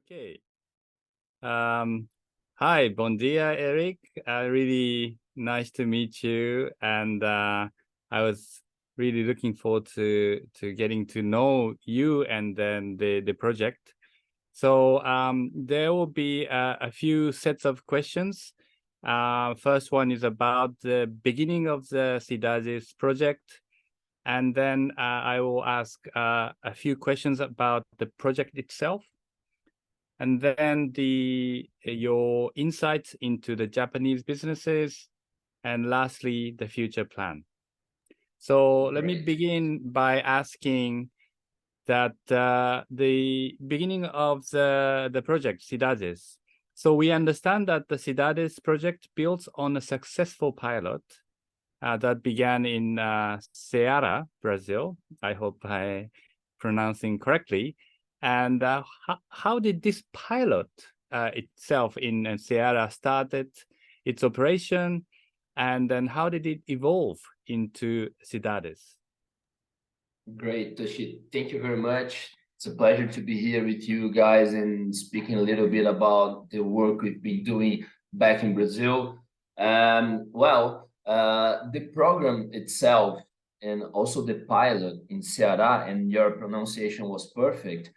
Okay. Hi, bon dia, Eric. Really nice to meet you. And I was really looking forward to getting to know you and then the project. So there will be a few sets of questions. First one is about the beginning of the Cidades project. And then I will ask a few questions about the project itself. And then your insights into the Japanese businesses, and lastly, the future plan. So let me begin by asking that the beginning of the project, Cidades. So we understand that the Cidades project builds on a successful pilot that began in Ceará, Brazil. I hope I'm pronouncing correctly. And how did this pilot itself in Ceará started its operation, and then how did it evolve into Cidades? Great, Toshi. Thank you very much. It's a pleasure to be here with you guys and speaking a little bit about the work we've been doing back in Brazil. The program itself and also the pilot in Ceará, and your pronunciation was perfect.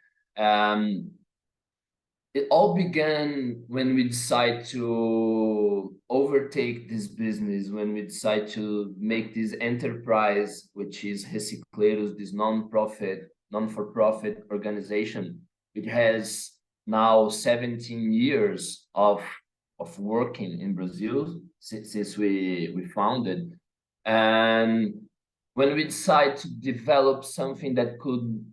It all began when we decided to overtake this business, when we decided to make this enterprise, which is Recicleiros, this non-for-profit organization. It has now 17 years of working in Brazil since we founded. And when we decided to develop something that could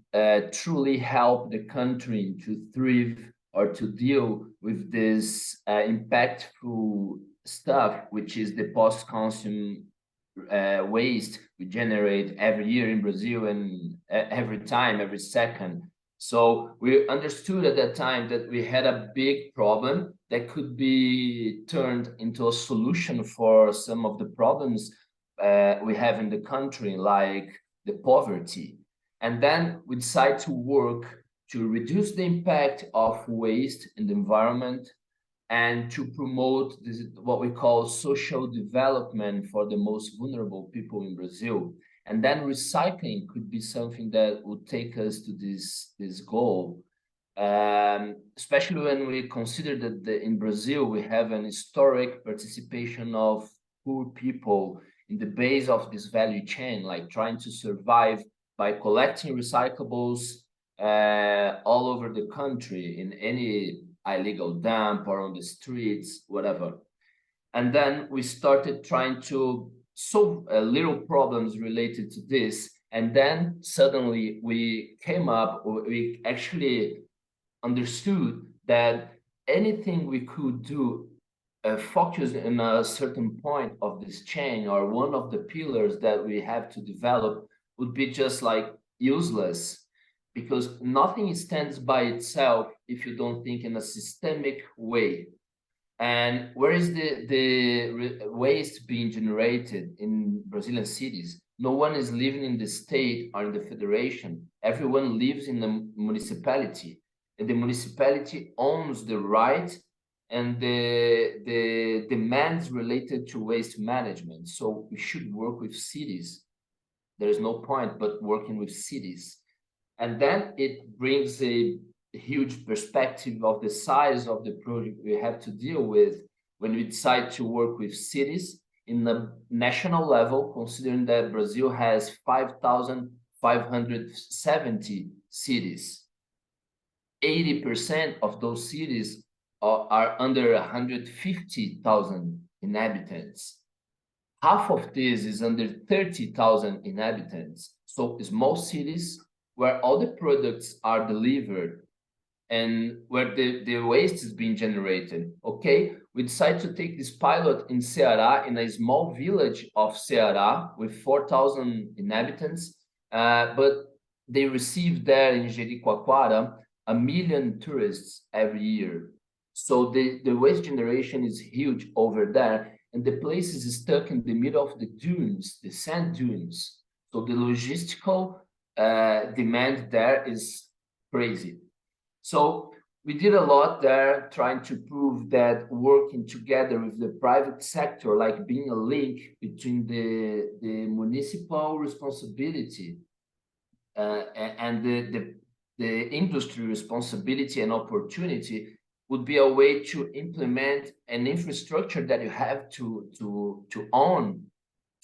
truly help the country to thrive or to deal with this impactful stuff, which is the post-consumer waste we generate every year in Brazil and every second. So we understood at that time that we had a big problem that could be turned into a solution for some of the problems we have in the country, like the poverty. And then we decided to work to reduce the impact of waste in the environment and to promote this, what we call social development for the most vulnerable people in Brazil. And then recycling could be something that would take us to this goal, especially when we consider that in Brazil we have an historic participation of poor people in the base of this value chain, like trying to survive by collecting recyclables all over the country in any illegal dump or on the streets, whatever. And then we started trying to solve little problems related to this. And then suddenly we actually understood that anything we could do focus in a certain point of this chain, or one of the pillars that we have to develop, would be just like useless, because nothing stands by itself if you don't think in a systemic way. And where is the waste being generated in Brazilian cities? No one is living in the state or in the federation. Everyone lives in the municipality, and the municipality owns the right and the demands related to waste management. So we should work with cities. There is no point but working with cities. And then it brings a huge perspective of the size of the project we have to deal with when we decide to work with cities in the national level, considering that Brazil has 5,570 cities. 80% of those cities are under 150,000 inhabitants. Half of this is under 30,000 inhabitants. So small cities where all the products are delivered and where the waste is being generated. Okay, we decided to take this pilot in Ceará, in a small village of Ceará with 4,000 inhabitants, but they receive there in Jericoacoara 1 million tourists every year. So the waste generation is huge over there, and the place is stuck in the middle of the dunes, the sand dunes. So the logistical demand there is crazy. So we did a lot there, trying to prove that working together with the private sector, like being a link between the municipal responsibility and the industry responsibility and opportunity, would be a way to implement an infrastructure that you have to own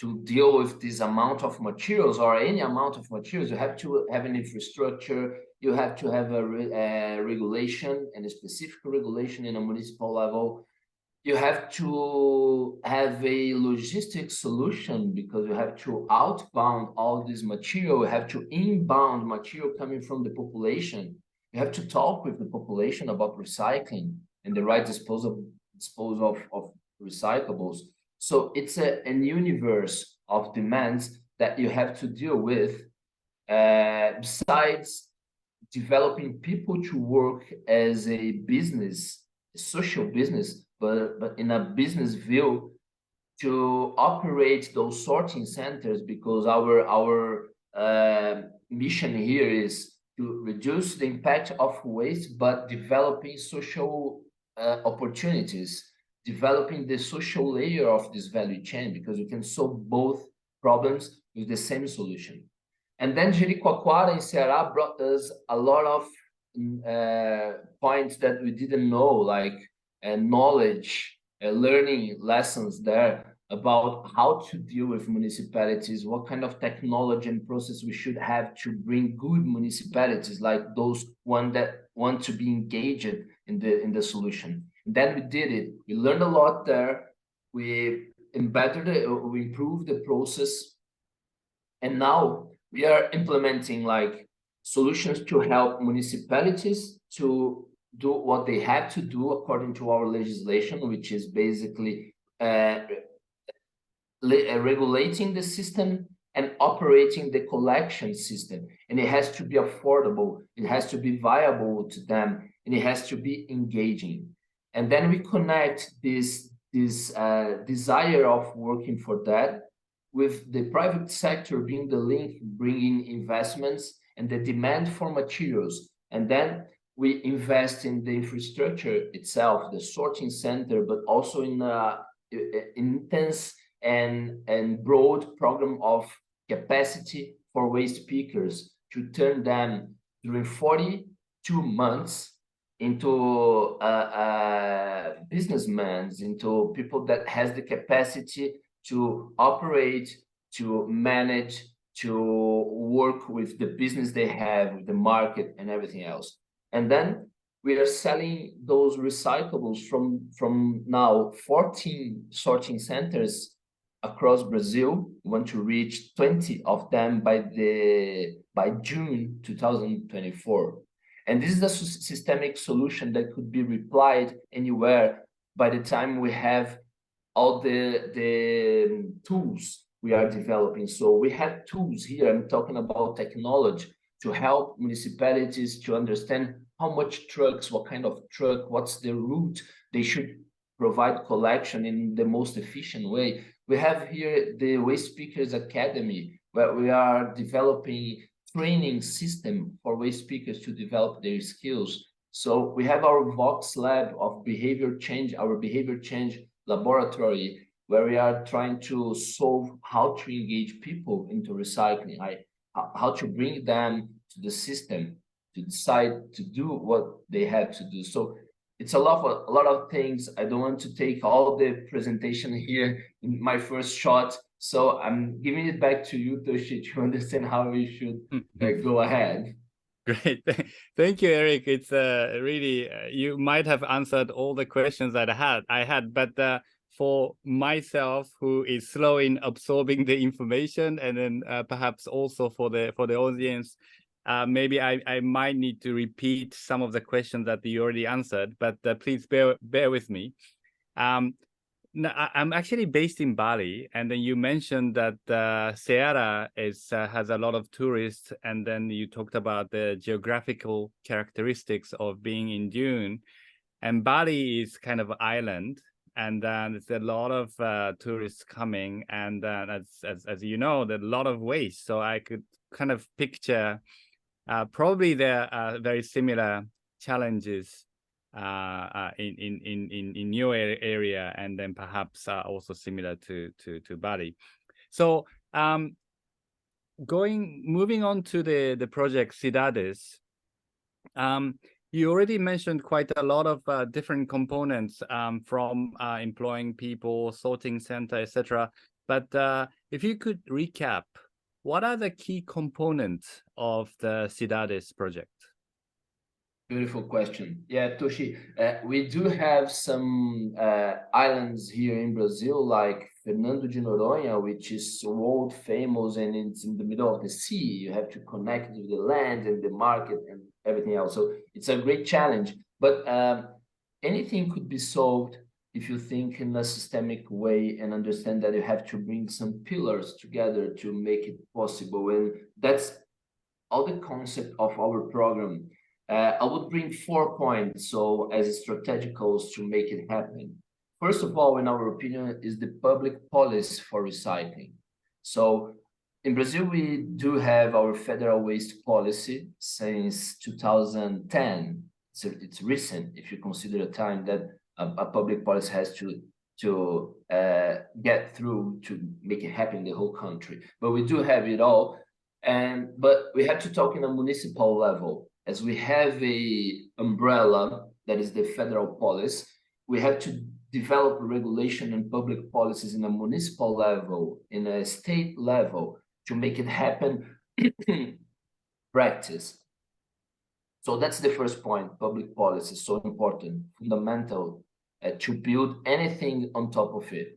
to deal with this amount of materials or any amount of materials. You have to have an infrastructure. You have to have a regulation, and a specific regulation in a municipal level. You have to have a logistic solution, because you have to outbound all this material. You have to inbound material coming from the population. You have to talk with the population about recycling and the right dispose of recyclables. So it's an universe of demands that you have to deal with, besides developing people to work as a business, a social business, but in a business view, to operate those sorting centers, because our mission here is to reduce the impact of waste, but developing social opportunities, developing the social layer of this value chain, because we can solve both problems with the same solution. And then Jericoacoara in Ceará brought us a lot of points that we didn't know, like knowledge, learning lessons there about how to deal with municipalities, what kind of technology and process we should have to bring good municipalities, like those one that want to be engaged in the solution. And then we did it. We learned a lot there. We embedded it, we improved the process, and now we are implementing like solutions to help municipalities to do what they have to do according to our legislation, which is basically regulating the system and operating the collection system. And it has to be affordable, it has to be viable to them, and it has to be engaging. And then we connect this desire of working for that with the private sector being the link, bringing investments and the demand for materials. And then we invest in the infrastructure itself, the sorting center, but also in intense and broad program of capacity for waste pickers, to turn them during 42 months into businessmen, into people that has the capacity to operate, to manage, to work with the business they have, with the market and everything else. And then we are selling those recyclables from now 14 sorting centers across Brazil. We want to reach 20 of them by June 2024. And this is a systemic solution that could be applied anywhere by the time we have all the tools we are developing. So we have tools here, I'm talking about technology, to help municipalities to understand how much trucks, what kind of truck, what's the route they should provide collection in the most efficient way. We have here the Waste Pickers Academy, where we are developing training system for waste pickers to develop their skills. So we have our Vox lab of behavior change, our behavior change laboratory, where we are trying to solve how to engage people into recycling, how to bring them to the system to decide to do what they have to do. So it's a lot of things. I don't want to take all the presentation here in my first shot. So I'm giving it back to you, Toshi, to understand how we should go ahead. Great. Thank you, Eric. It's really, you might have answered all the questions that I had, but for myself, who is slow in absorbing the information, and then perhaps also for the audience, maybe I might need to repeat some of the questions that you already answered, but please bear with me. I'm actually based in Bali, and then you mentioned that Ceará has a lot of tourists, and then you talked about the geographical characteristics of being in dune, and Bali is kind of an island, and there's a lot of tourists coming, and as you know, there's a lot of waste. So I could kind of picture probably there are very similar challenges in your area, and then perhaps also similar to Bali. So moving on to the project Cidades. You already mentioned quite a lot of different components, from employing people, sorting center, etc. But if you could recap, what are the key components of the Cidades project? Beautiful question. Yeah, Toshi, we do have some islands here in Brazil, like Fernando de Noronha, which is world famous, and it's in the middle of the sea. You have to connect with the land and the market and everything else. So it's a great challenge, but anything could be solved if you think in a systemic way and understand that you have to bring some pillars together to make it possible. And that's all the concept of our program. I would bring 4 points, so as strategicals to make it happen. First of all, in our opinion, is the public policy for recycling. So in Brazil, we do have our federal waste policy since 2010. So it's recent if you consider the time that a public policy has to get through to make it happen in the whole country. But we do have it all, but we have to talk in a municipal level. As we have a umbrella that is the federal policy, we have to develop regulation and public policies in a municipal level, in a state level, to make it happen practice. So that's the first point. Public policy is so important, fundamental, to build anything on top of it.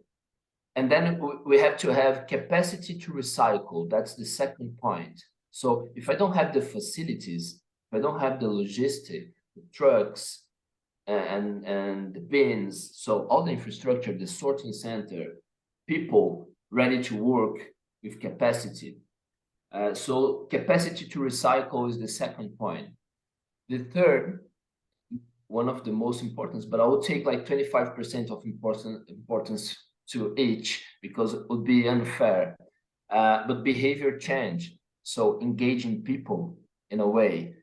And then we have to have capacity to recycle. That's the second point. So if I don't have the facilities, if I don't have the logistic, the trucks, and the bins, so all the infrastructure, the sorting center, people ready to work with capacity. So capacity to recycle is the second point. The third, one of the most important, but I would take like 25% of importance to each, because it would be unfair. But behavior change, so engaging people in a way.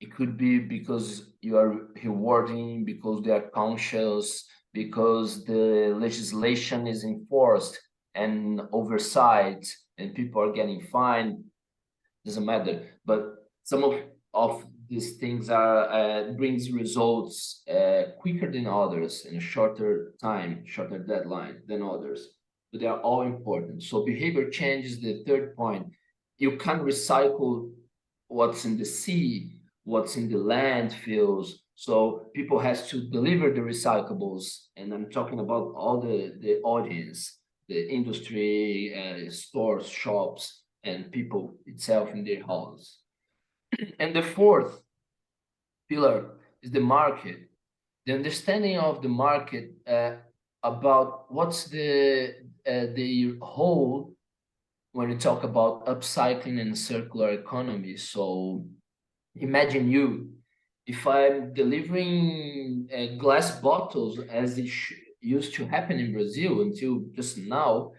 It could be because you are rewarding, because they are conscious, because the legislation is enforced and oversight, and people are getting fined. Doesn't matter. But some of these things are brings results quicker than others, in a shorter time, shorter deadline than others. But they are all important. So behavior change is the third point. You can't recycle what's in the sea, what's in the landfills. So people has to deliver the recyclables, and I'm talking about all the audience, the industry, stores, shops, and people itself in their halls. And the fourth pillar is the market. The understanding of the market about what's the whole when we talk about upcycling and circular economy. So imagine if I'm delivering glass bottles, as it used to happen in Brazil until just now,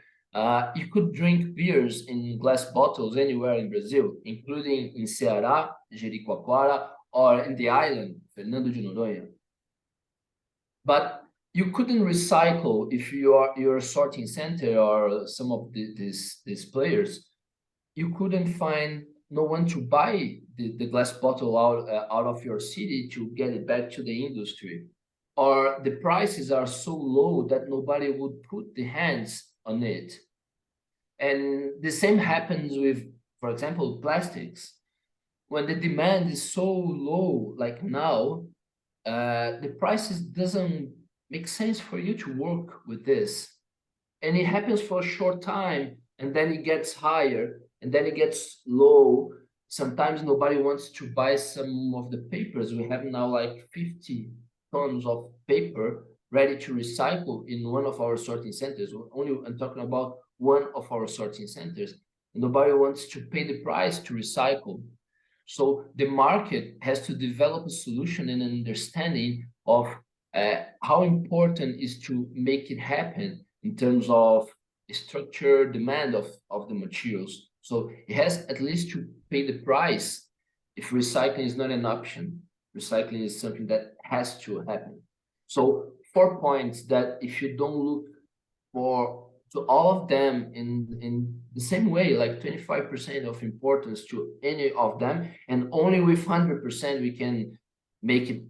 you could drink beers in glass bottles anywhere in Brazil, including in Ceará, Jericoacoara, or in the island, Fernando de Noronha. But you couldn't recycle if you're a sorting center or some of these players. You couldn't find no one to buy the glass bottle out of your city to get it back to the industry, or the prices are so low that nobody would put the hands on it. And the same happens with, for example, plastics. When the demand is so low, like now, the prices doesn't make sense for you to work with this. And it happens for a short time, and then it gets higher, and then it gets low. Sometimes nobody wants to buy some of the papers. We have now like 50 tons of paper ready to recycle in one of our sorting centers. I'm talking about one of our sorting centers. Nobody wants to pay the price to recycle. So the market has to develop a solution and an understanding of how important is to make it happen in terms of structure, demand of the materials. So it has at least to pay the price if recycling is not an option. Recycling is something that has to happen. So 4 points that if you don't look to all of them in the same way, like 25% of importance to any of them, and only with 100% we can make it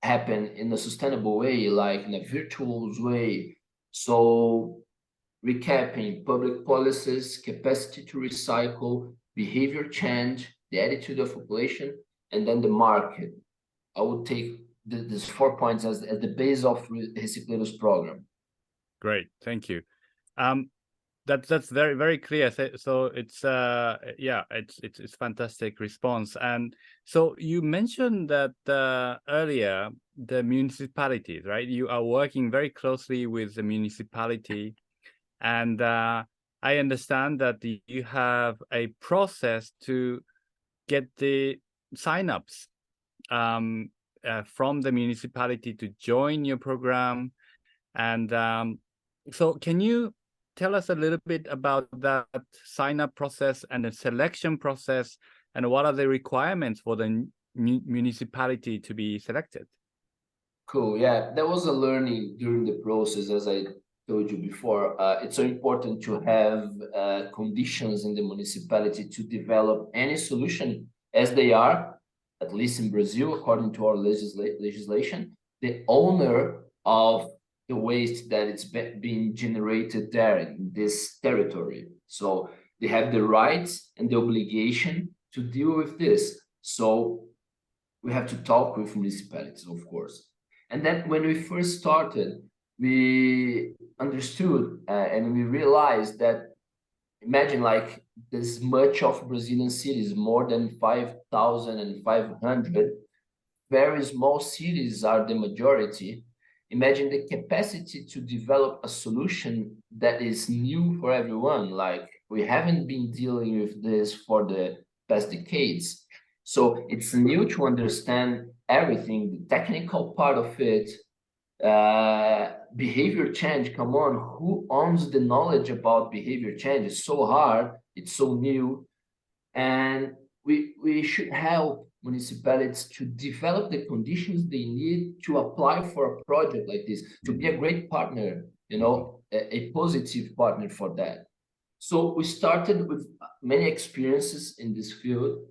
happen in a sustainable way, like in a virtual way. So recapping: public policies, capacity to recycle, behavior change, the attitude of population, and then the market. I would take these 4 points as the base of Recicleiros program. Great, thank you. That's very, very clear. So it's yeah, it's fantastic response. And so you mentioned that earlier, the municipalities, right? You are working very closely with the municipality, and I understand that you have a process to get the signups from the municipality to join your program. And so can you tell us a little bit about that sign-up process and the selection process, and what are the requirements for the municipality to be selected? Cool. Yeah, there was a learning during the process, as I told you before. It's so important to have conditions in the municipality to develop any solution, as they are, at least in Brazil, according to our legislation, the owner of the waste that it's being generated there in this territory. So they have the rights and the obligation to deal with this. So we have to talk with municipalities, of course. And then when we first started, we understood and we realized that, imagine like this much of Brazilian cities, more than 5,500, very small cities are the majority. Imagine the capacity to develop a solution that is new for everyone. Like, we haven't been dealing with this for the past decades. So it's new to understand everything, the technical part of it, behavior change. Come on, who owns the knowledge about behavior change? It's so hard, it's so new. And we should help municipalities to develop the conditions they need to apply for a project like this, to be a great partner, you know, a positive partner for that. So we started with many experiences in this field,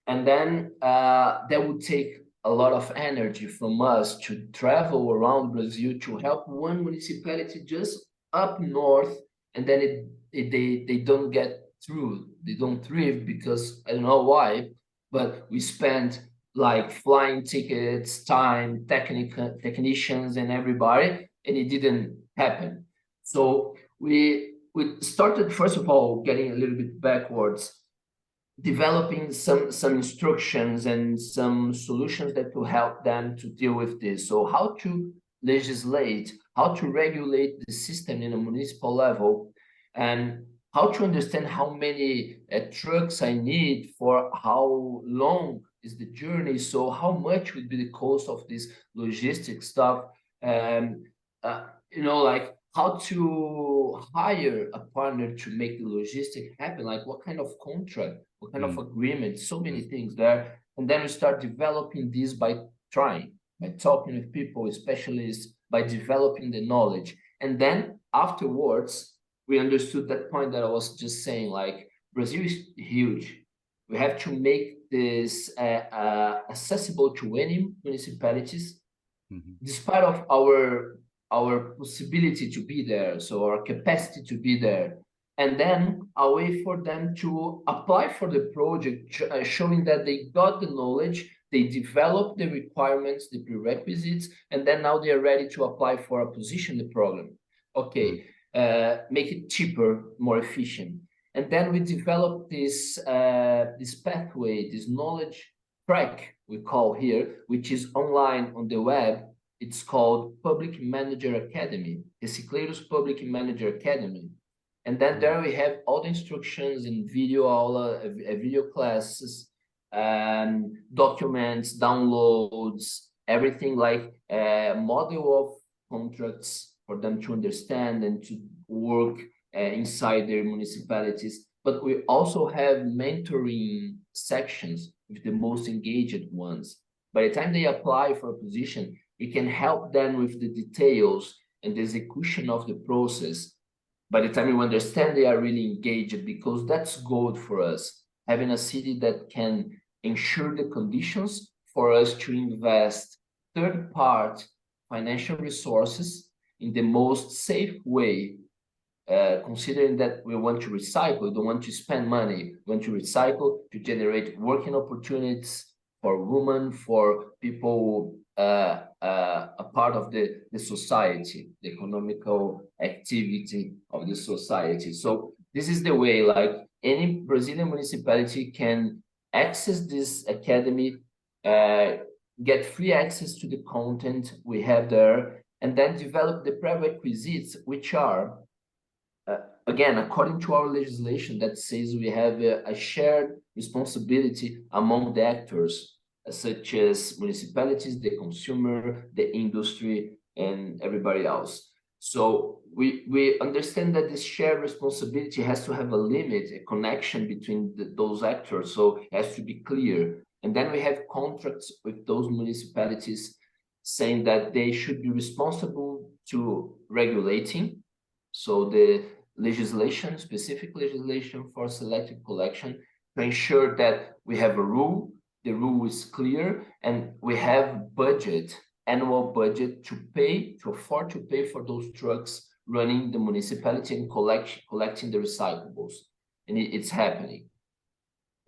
and then that would take a lot of energy from us to travel around Brazil to help one municipality just up north, and then they don't get through, they don't thrive, because I don't know why, but we spent like flying tickets, time, technicians and everybody, and it didn't happen. So we started, first of all, getting a little bit backwards, developing some instructions and some solutions that will help them to deal with this. So how to legislate, how to regulate the system in a municipal level, and how to understand how many trucks I need, for how long is the journey, so how much would be the cost of this logistics stuff, and you know, like how to hire a partner to make the logistic happen, like what kind of contract, what kind of agreement, so many things there. And then we start developing this by trying, by talking with people, specialists, by developing the knowledge. And then afterwards, we understood that point that I was just saying, like, Brazil is huge. We have to make this accessible to any municipalities, despite of our possibility to be there, so our capacity to be there. And then a way for them to apply for the project, showing that they got the knowledge, they developed the requirements, the prerequisites, and then now they are ready to apply for a position in the program. Okay. Make it cheaper, more efficient. And then we developed this pathway, this knowledge track we call here, which is online on the web. It's called Public Manager Academy, Recicleiros Public Manager Academy. And then there we have all the instructions in video aula, video classes, documents, downloads, everything, like a model of contracts for them to understand and to work inside their municipalities. But we also have mentoring sections with the most engaged ones. By the time they apply for a position, we can help them with the details and the execution of the process. By the time you understand, they are really engaged, because that's gold for us. Having a city that can ensure the conditions for us to invest third-party financial resources in the most safe way, considering that we want to recycle, we don't want to spend money, we want to recycle to generate working opportunities for women, for people a part of the society, the economical activity of the society. So this is the way, like, any Brazilian municipality can access this academy, get free access to the content we have there, and then develop the prerequisites, which are, again, according to our legislation that says we have a shared responsibility among the actors, such as municipalities, the consumer, the industry, and everybody else. So we understand that this shared responsibility has to have a limit, a connection between those actors, so it has to be clear. And then we have contracts with those municipalities saying that they should be responsible to regulating. So the legislation, specific legislation for selective collection, to ensure that we have a rule, the rule is clear, and we have budget, annual budget to pay, to afford to pay for those trucks running the municipality and collecting the recyclables. And it's happening.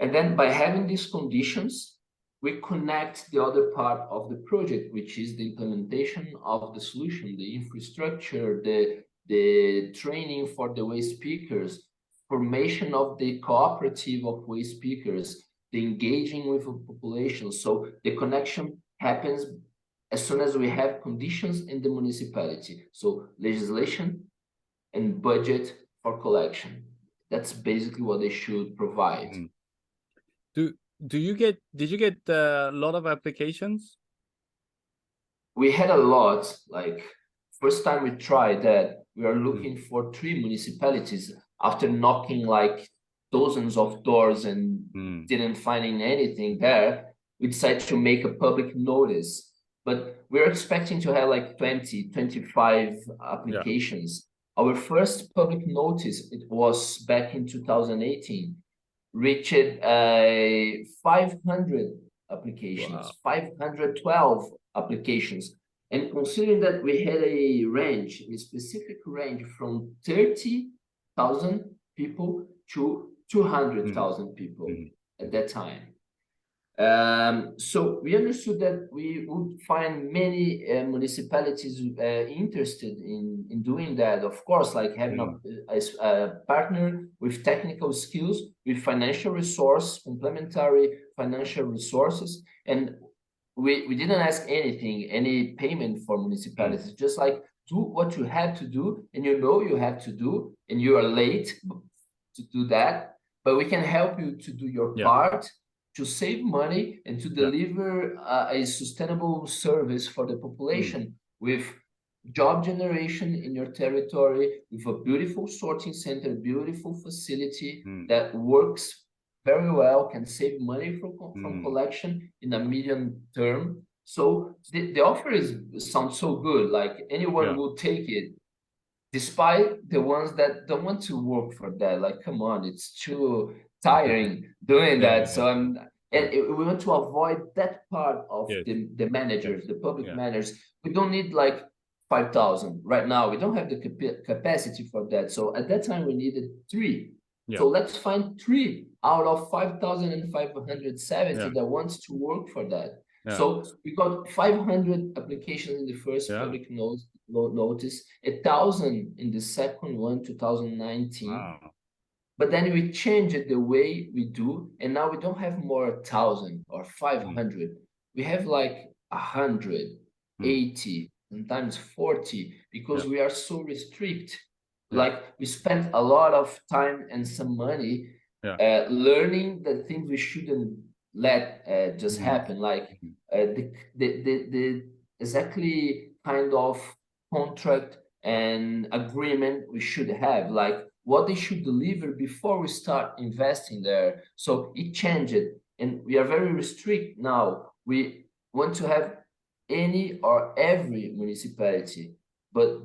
And then by having these conditions, we connect the other part of the project, which is the implementation of the solution, the infrastructure, the training for the waste pickers, formation of the cooperative of waste pickers, the engaging with the population. So the connection happens as soon as we have conditions in the municipality. So legislation and budget for collection. That's basically what they should provide. Did you get a lot of applications? We had a lot. Like, first time we tried that, we are looking for 3 municipalities after knocking like dozens of doors and didn't find anything there. We decided to make a public notice, but we're expecting to have like 20, 25 applications. Yeah. Our first public notice, it was back in 2018, reached 500 applications, 512 applications. And considering that we had a range, a specific range from 30,000 people to 200,000 people at that time. So we understood that we would find many municipalities interested in doing that. Of course, like having a partner with technical skills, with financial resource, complementary financial resources. And we didn't ask anything, any payment for municipalities, just like do what you have to do, and you know you have to do, and you are late to do that, but we can help you to do your part, to save money and to deliver a sustainable service for the population with job generation in your territory, with a beautiful sorting center, beautiful facility that works very well, can save money from collection in a medium term. So the offer sounds so good, like anyone will take it, despite the ones that don't want to work for that. Like, come on, it's too tiring doing that. So we want to avoid that part of the managers, the public managers. We don't need like 5,000 right now. We don't have the capacity for that. So at that time we needed 3. So let's find 3 out of 5,570 that wants to work for that. So we got 500 applications in the first public notice, 1,000 in the second one, 2019. Wow. But then we changed the way we do, and now we don't have more 1,000 or 500. We have like 100, 80, sometimes 40, because we are so restricted. Like, we spent a lot of time and some money learning the things we shouldn't let just happen. Like the exactly kind of contract and agreement we should have, like what they should deliver before we start investing there. So it changed, and we are very restricted now. We want to have any or every municipality, but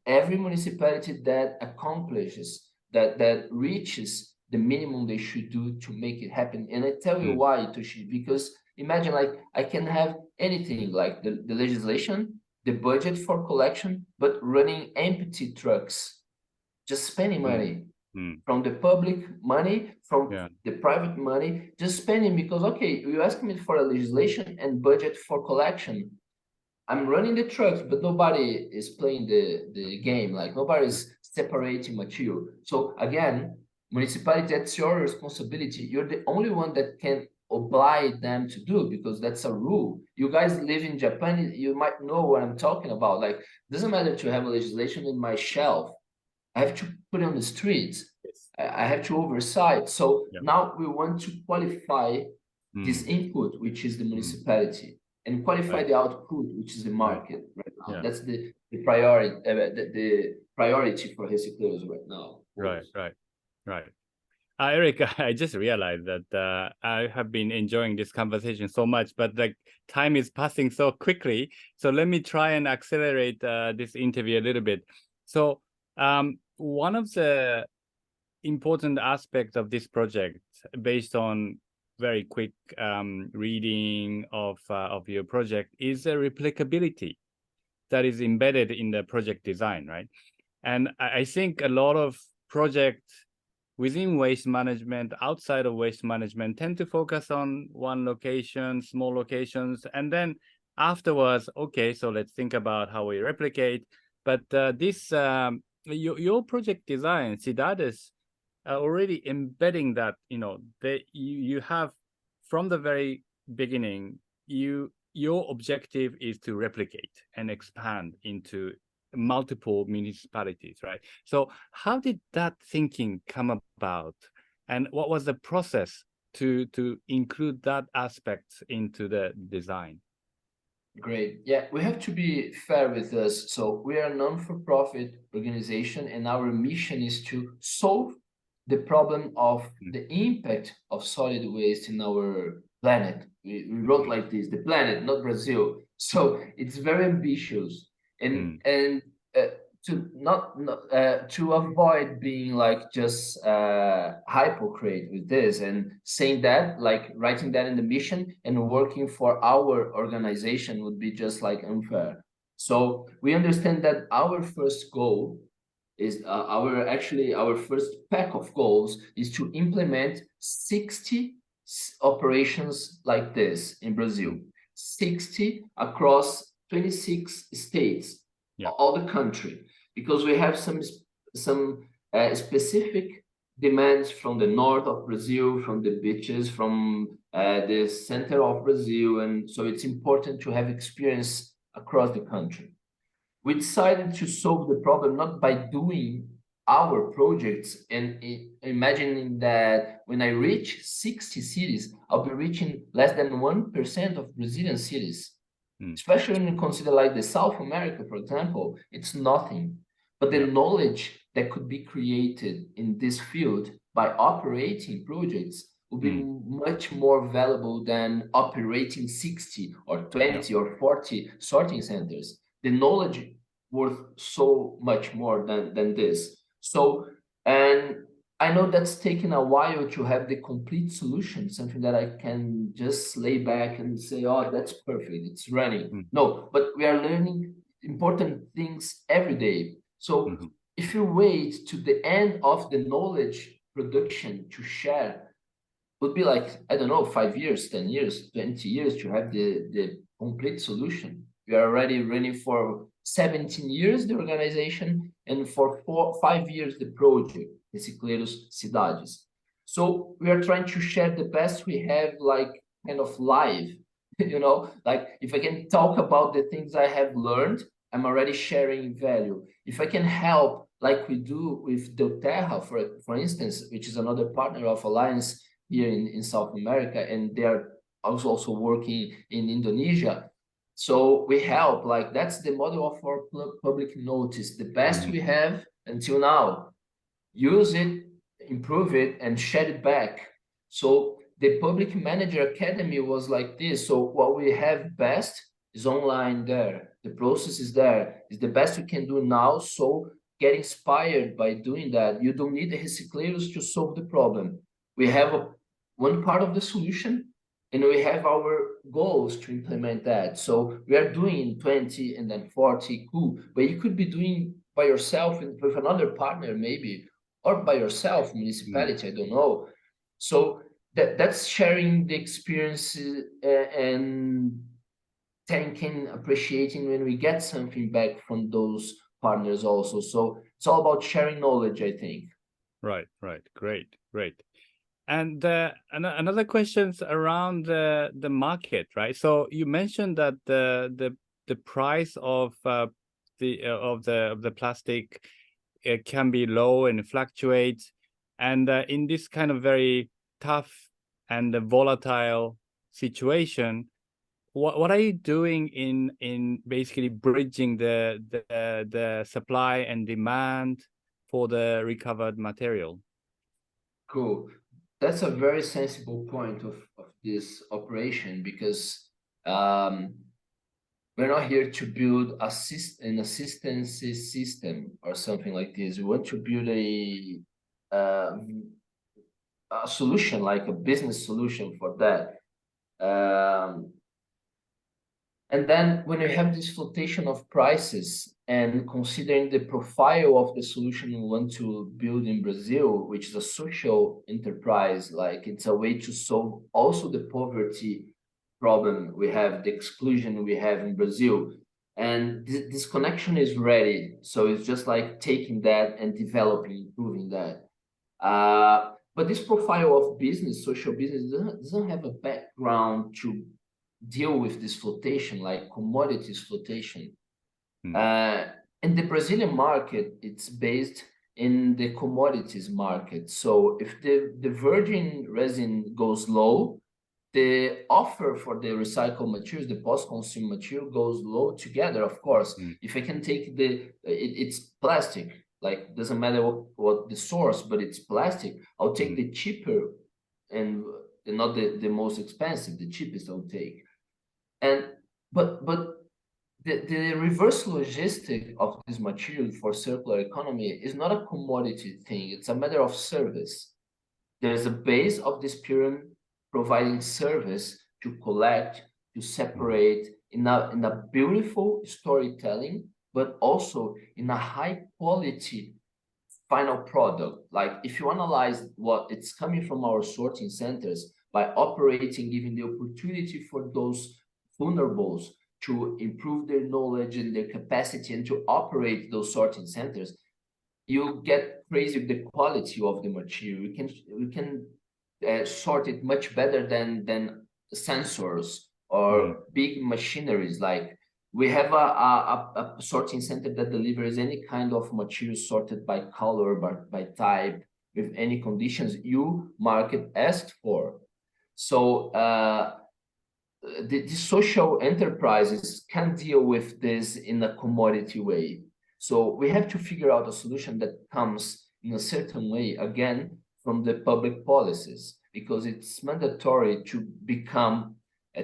every municipality that accomplishes, that reaches the minimum they should do to make it happen. And I tell you why, Toshi, because imagine like I can have anything like the legislation, the budget for collection, but running empty trucks, just spending money from the public money, from the private money, just spending because, okay, you ask me for a legislation and budget for collection. I'm running the trucks, but nobody is playing the game. Like nobody's separating material. So again, municipality, that's your responsibility. You're the only one that can oblige them to do because that's a rule. You guys live in Japan, you might know what I'm talking about. Like, doesn't matter to have a legislation in my shelf. I have to put it on the streets. I have to oversight. So now we want to qualify this input, which is the municipality, and qualify the output, which is the market right now. That's the priority, the priority for Recicleiros right now. Right. Eric, I just realized that I have been enjoying this conversation so much, but like time is passing so quickly. So let me try and accelerate this interview a little bit. So one of the important aspects of this project, based on very quick reading of your project, is the replicability that is embedded in the project design, right? And I think a lot of projects within waste management, outside of waste management, tend to focus on one location, small locations, and then afterwards, okay, so let's think about how we replicate. But this your project design, Cidades, already embedding that, you have from the very beginning, your objective is to replicate and expand into multiple municipalities, right? So how did that thinking come about, and what was the process to include that aspect into the design? Great. Yeah, we have to be fair with us. So we are a non-for-profit organization, and our mission is to solve the problem of the impact of solid waste in our planet. We wrote like this, the planet, not Brazil. So it's very ambitious, and to avoid being like just hypocrite with this and saying that, like writing that in the mission and working for our organization would be just like unfair. So we understand that our first goal is our first pack of goals is to implement 60 operations like this in Brazil, 60 across 26 states, all the country, because we have some specific demands from the north of Brazil, from the beaches, from the center of Brazil, and so it's important to have experience across the country. We decided to solve the problem not by doing our projects and imagining that when I reach 60 cities, I'll be reaching less than 1% of Brazilian cities. Especially when you consider like the South America, for example, it's nothing. But the knowledge that could be created in this field by operating projects would be much more valuable than operating 60 or 20 or 40 sorting centers. The knowledge worth so much more than this. So, and I know that's taken a while to have the complete solution, something that I can just lay back and say, oh, that's perfect, it's running. No, but we are learning important things every day. So if you wait to the end of the knowledge production to share, would be like, I don't know, 5 years, 10 years, 20 years to have the complete solution. We are already running for 17 years, the organization, and for 5 years, the project, Recicleiros Cidades. So we are trying to share the best we have, like kind of live, like if I can talk about the things I have learned, I'm already sharing value. If I can help, like we do with Deuterra, for instance, which is another partner of Alliance here in South America, and they're also working in Indonesia. So we help, like that's the model of our public notice, the best we have until now. Use it, improve it, and share it back. So the Public Manager Academy was like this. So what we have best is online there. The process is there. It's the best we can do now. So get inspired by doing that. You don't need the Recicleiros to solve the problem. We have one part of the solution, and we have our goals to implement that. So we are doing 20 and then 40, cool. But you could be doing by yourself and with another partner maybe, or by yourself, municipality, I don't know. So that's sharing the experience and thanking, appreciating when we get something back from those partners also. So it's all about sharing knowledge, I think. Right. Great. And another question's around the market, right? So you mentioned that the price of the plastic can be low and fluctuates, and in this kind of very tough and volatile situation, what are you doing in basically bridging the supply and demand for the recovered material? Cool. That's a very sensible point of this operation, because we're not here to build an assistance system or something like this. We want to build a solution, like a business solution for that. And then when you have this flotation of prices and considering the profile of the solution we want to build in Brazil, which is a social enterprise, like it's a way to solve also the poverty problem we have, the exclusion we have in Brazil. And this connection is ready. So it's just like taking that and developing, improving that. But this profile of business, social business, doesn't have a background to deal with this flotation, like commodities flotation. In the Brazilian market, it's based in the commodities market. So if the virgin resin goes low, the offer for the recycled materials, the post-consumer material, goes low together, of course. If I can take it's plastic, like doesn't matter what the source, but it's plastic, I'll take the cheaper and not the most expensive, the cheapest I'll take. But the reverse logistic of this material for circular economy is not a commodity thing. It's a matter of service. There's a base of this pyramid providing service to collect, to separate in a beautiful storytelling, but also in a high quality final product. Like if you analyze what it's coming from our sorting centers, by operating, giving the opportunity for those vulnerables to improve their knowledge and their capacity and to operate those sorting centers, you get crazy with the quality of the material. We can sort it much better than sensors or big machineries. Like we have a sorting center that delivers any kind of material sorted by color, by type, with any conditions you market asked for. So the social enterprises can deal with this in a commodity way. So we have to figure out a solution that comes in a certain way, again, from the public policies, because it's mandatory to become,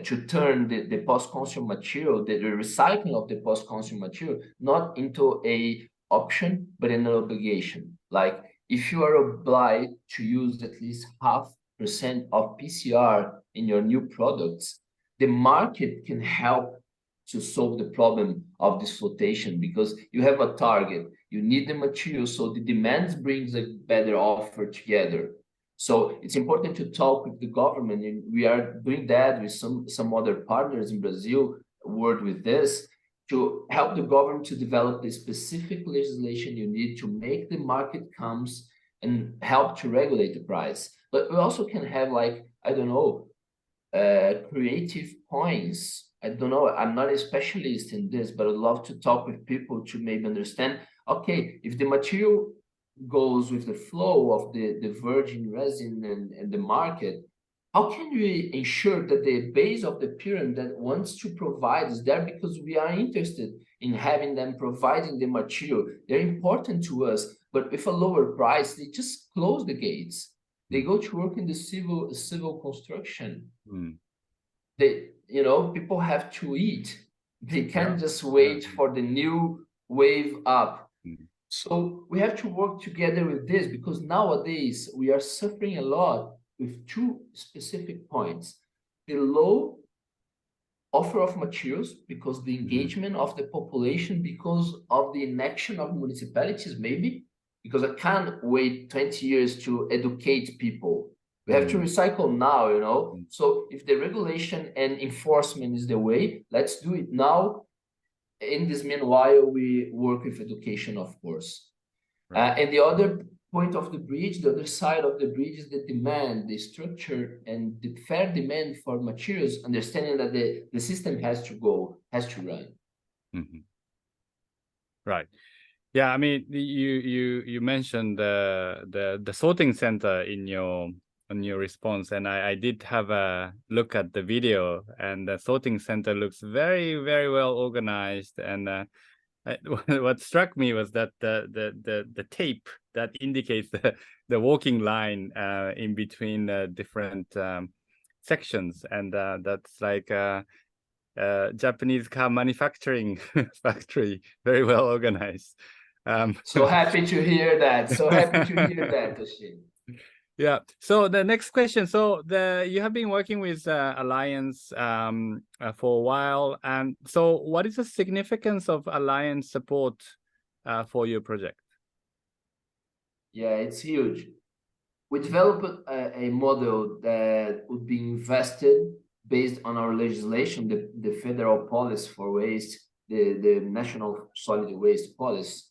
to turn the post-consumer material, the recycling of the post-consumer material, not into a option, but an obligation. Like if you are obliged to use at least 0.5% of PCR in your new products, the market can help to solve the problem of this flotation, because you have a target, you need the material, so the demand brings a better offer together. So it's important to talk with the government, and we are doing that with some other partners in Brazil, work with this, to help the government to develop the specific legislation you need to make the market comes and help to regulate the price. But we also can have, like, I don't know, creative points. I don't know, I'm not a specialist in this, but I'd love to talk with people to maybe understand, okay, if the material goes with the flow of the virgin resin and the market, how can we ensure that the base of the pyramid that wants to provide is there because we are interested in having them providing the material? They're important to us, but with a lower price, they just close the gates. They go to work in the civil construction. They, you know, people have to eat. They can't just wait for the new wave up. So we have to work together with this, because nowadays we are suffering a lot with two specific points: the low offer of materials, because the engagement of the population, because of the inaction of municipalities, maybe, because I can't wait 20 years to educate people. We have to recycle now, you know. So if the regulation and enforcement is the way, let's do it now. In this meanwhile, we work with education, of course. And the other point of the bridge, the other side of the bridge, is the demand, the structure, and the fair demand for materials, understanding that the system has to run. Right. Yeah, I mean, you mentioned the sorting center in your response, and I did have a look at the video, and the sorting center looks very, very well organized. And what struck me was that the tape that indicates the walking line in between different sections, and that's like Japanese car manufacturing factory, very well organized. So happy to hear that. So happy to hear that, Toshin. Yeah. So the next question. So you have been working with Alliance for a while, and so what is the significance of Alliance support for your project? Yeah, it's huge. We developed a model that would be invested based on our legislation, the federal policy for waste, the national solid waste policy.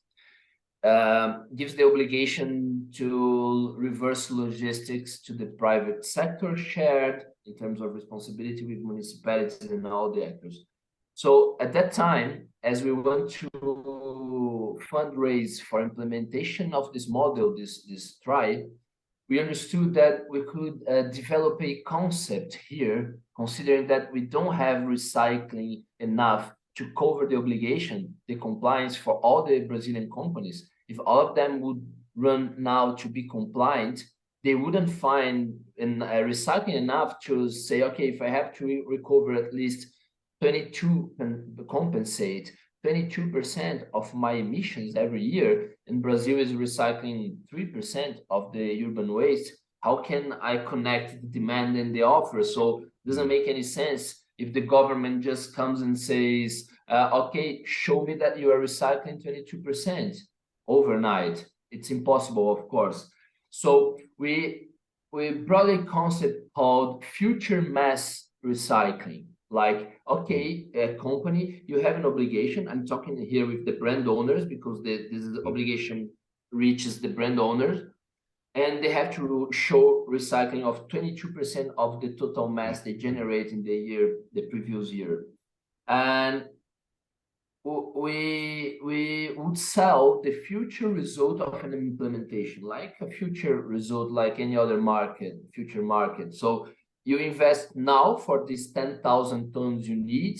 Gives the obligation to reverse logistics to the private sector, shared in terms of responsibility with municipalities and all the actors. So at that time, as we want to fundraise for implementation of this model, this tribe, we understood that we could develop a concept here, considering that we don't have recycling enough to cover the obligation, the compliance for all the Brazilian companies. If all of them would run now to be compliant, they wouldn't find recycling enough to say, okay, if I have to recover at least 22 and compensate 22% of my emissions every year, and Brazil is recycling 3% of the urban waste, how can I connect the demand and the offer? So it doesn't make any sense if the government just comes and says, okay, show me that you are recycling 22% overnight. It's impossible, of course. So we brought a concept called future mass recycling. Like, okay, a company, you have an obligation. I'm talking here with the brand owners, because this obligation reaches the brand owners, and they have to show recycling of 22% of the total mass they generate in the previous year. And we would sell the future result of an implementation, like a future result, like any other future market. So you invest now for these 10,000 tons you need,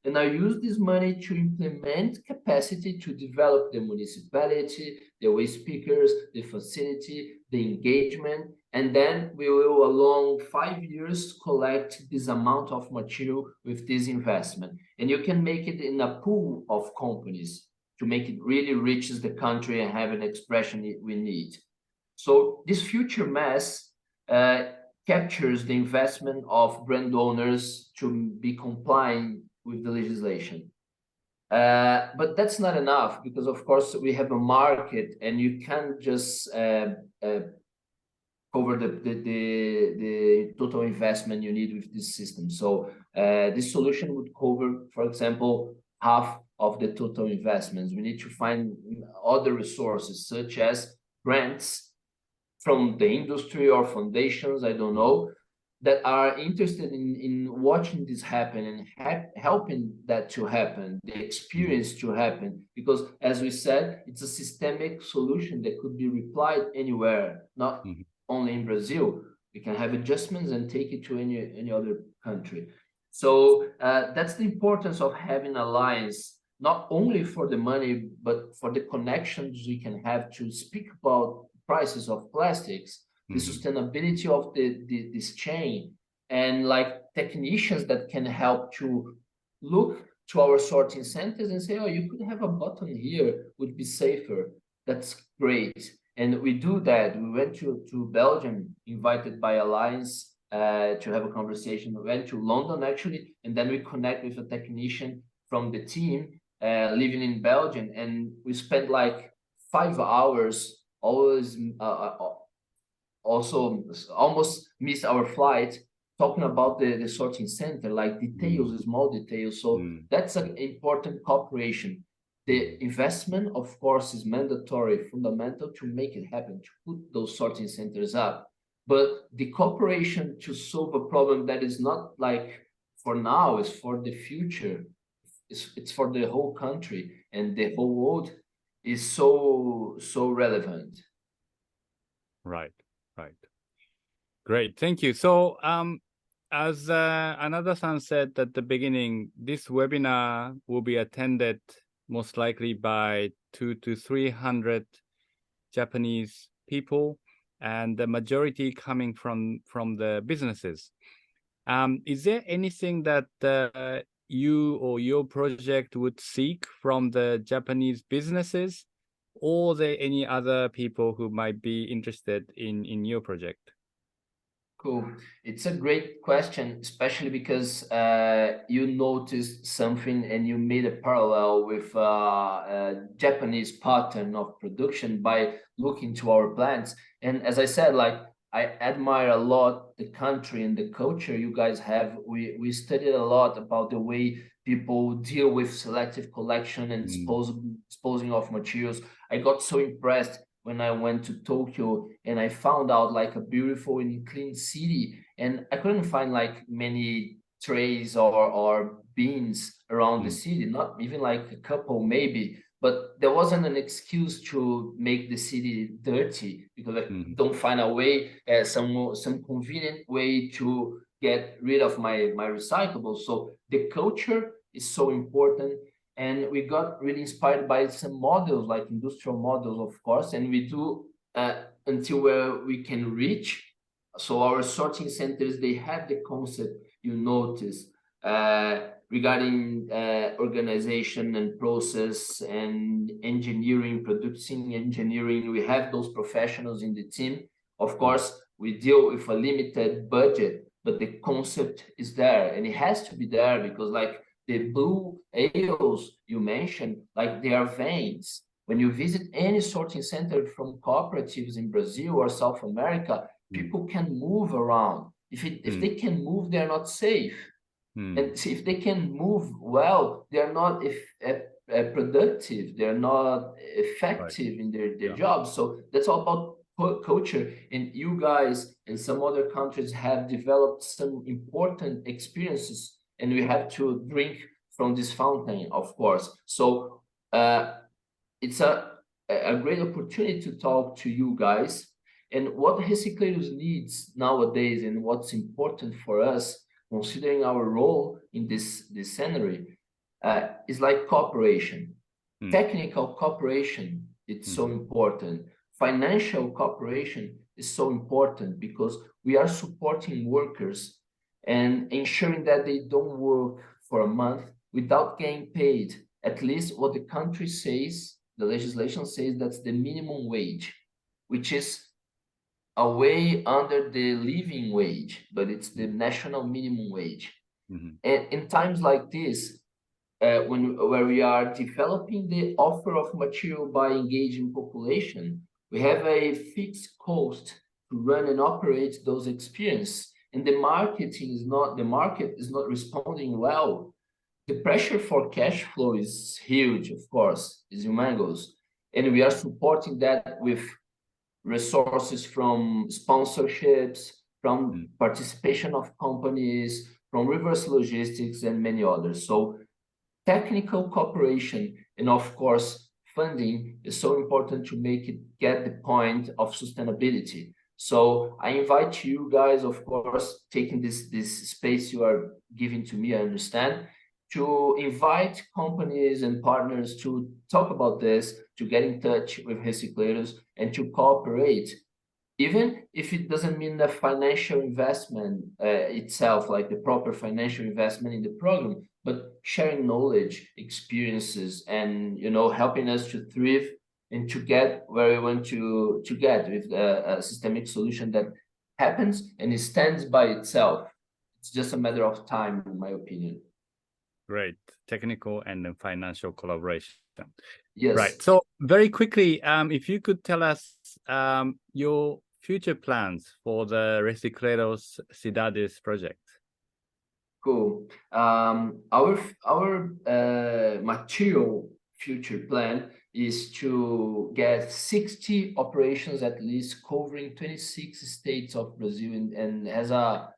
and I use this money to implement capacity to develop the municipality, the waste pickers, the facility, the engagement, and then we will, along 5 years, collect this amount of material with this investment. And you can make it in a pool of companies to make it really reaches the country and have an expression we need. So this future mass captures the investment of brand owners to be compliant with the legislation. But that's not enough, because of course we have a market, and you can't just cover the total investment you need with this system. So this solution would cover, for example, half of the total investments. We need to find other resources, such as grants from the industry or foundations, I don't know, that are interested in watching this happen and helping that to happen, the experience to happen. Because as we said, it's a systemic solution that could be applied anywhere, not only in Brazil. We can have adjustments and take it to any other country. So that's the importance of having Alliance, not only for the money, but for the connections we can have to speak about prices of plastics, the sustainability of this chain, and like technicians that can help to look to our sorting centers and say, oh, you could have a button here, would be safer. That's great. And we do that. We went to Belgium, invited by Alliance to have a conversation. We went to London, actually, and then we connect with a technician from the team living in Belgium. And we spent like 5 hours, always also almost missed our flight, talking about the sorting center, like details, small details. So that's an important cooperation. The investment, of course, is mandatory, fundamental to make it happen, to put those sorting centers up. But the cooperation to solve a problem that is not like for now, is for the future, it's for the whole country and the whole world, is so relevant. Right. Great, thank you. So as Anada-san said at the beginning, this webinar will be attended most likely by 200 to 300 Japanese people, and the majority coming from the businesses. Is there anything that you or your project would seek from the Japanese businesses, or are there any other people who might be interested in your project? Cool. It's a great question, especially because you noticed something and you made a parallel with a Japanese pattern of production by looking to our plants. And as I said, like, I admire a lot the country and the culture you guys have. We studied a lot about the way people deal with selective collection and disposing of materials. I got so impressed when I went to Tokyo and I found out like a beautiful and clean city, and I couldn't find like many trays or bins around the city, not even like a couple maybe, but there wasn't an excuse to make the city dirty because I don't find a way, some convenient way to get rid of my recyclables. So the culture is so important. And we got really inspired by some models, like industrial models, of course, and we do until where we can reach. So our sorting centers, they have the concept, you notice, regarding organization and process and engineering, producing engineering. We have those professionals in the team. Of course, we deal with a limited budget, but the concept is there, and it has to be there because, like, the blue ales you mentioned, like, they are veins. When you visit any sorting center from cooperatives in Brazil or South America, people can move around. If they can move, they're not safe. And if they can move well, they're not productive. They're not effective in their jobs. So that's all about culture. And you guys and some other countries have developed some important experiences, and we have to drink from this fountain, of course. So it's a great opportunity to talk to you guys. And what Recicleiros needs nowadays and what's important for us, considering our role in this scenario, is like cooperation. Technical cooperation, it's so important. Financial cooperation is so important because we are supporting workers and ensuring that they don't work for a month without getting paid at least what the country says, the legislation says, that's the minimum wage, which is a way under the living wage, but it's the national minimum wage. And in times like this, where we are developing the offer of material by engaging population, we have a fixed cost to run and operate those experiences. And the market is not responding well. The pressure for cash flow is huge, of course, is humongous. And we are supporting that with resources from sponsorships, from participation of companies, from reverse logistics, and many others. So technical cooperation and, of course, funding is so important to make it get the point of sustainability. So I invite you guys, of course, taking this space you are giving to me, I understand, to invite companies and partners to talk about this, to get in touch with Recicleiros and to cooperate, even if it doesn't mean the financial investment itself, like the proper financial investment in the program, but sharing knowledge, experiences, and helping us to thrive and to get where we want to get with a systemic solution that happens and it stands by itself. It's just a matter of time, in my opinion. Great. Technical and then financial collaboration. Yes. Right. So very quickly, if you could tell us your future plans for the Recicleiros Cidades project. Cool. Our material future plan is to get 60 operations at least covering 26 states of Brazil, and has a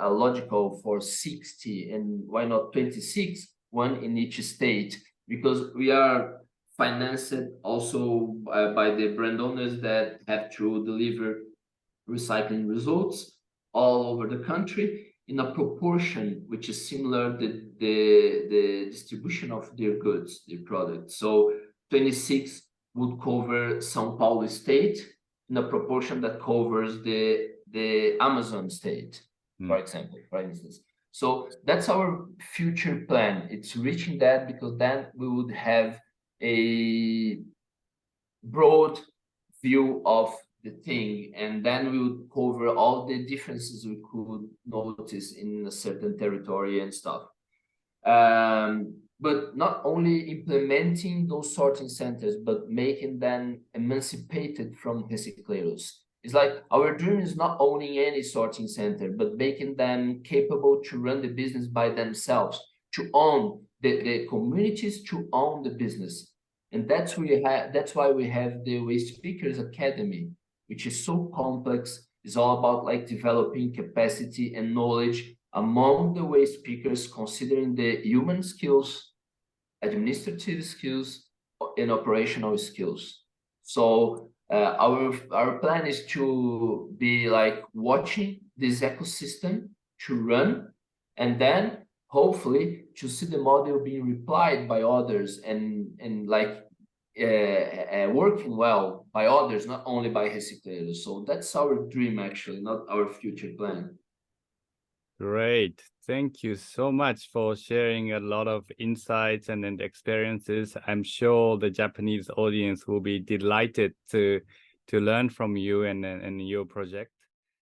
logical for 60, and why not 26, one in each state, because we are financed also by the brand owners that have to deliver recycling results all over the country in a proportion which is similar to the distribution of their goods, their products. So 26 would cover São Paulo state in a proportion that covers the Amazon state, for instance. So that's our future plan. It's reaching that, because then we would have a broad view of the thing, and then we would cover all the differences we could notice in a certain territory and stuff. But not only implementing those sorting centers, but making them emancipated from Recicleiros. It's like our dream is not owning any sorting center, but making them capable to run the business by themselves, to own the communities, to own the business. And that's why we have the Waste Pickers Academy, which is so complex. It's all about like developing capacity and knowledge among the waste pickers, considering the human skills, administrative skills, and operational skills. So our plan is to be like watching this ecosystem to run, and then hopefully to see the model being replied by others, and like working well by others, not only by Recicleiros. So that's our dream, actually, not our future plan. Great. Thank you so much for sharing a lot of insights and experiences. I'm sure the Japanese audience will be delighted to learn from you and your project.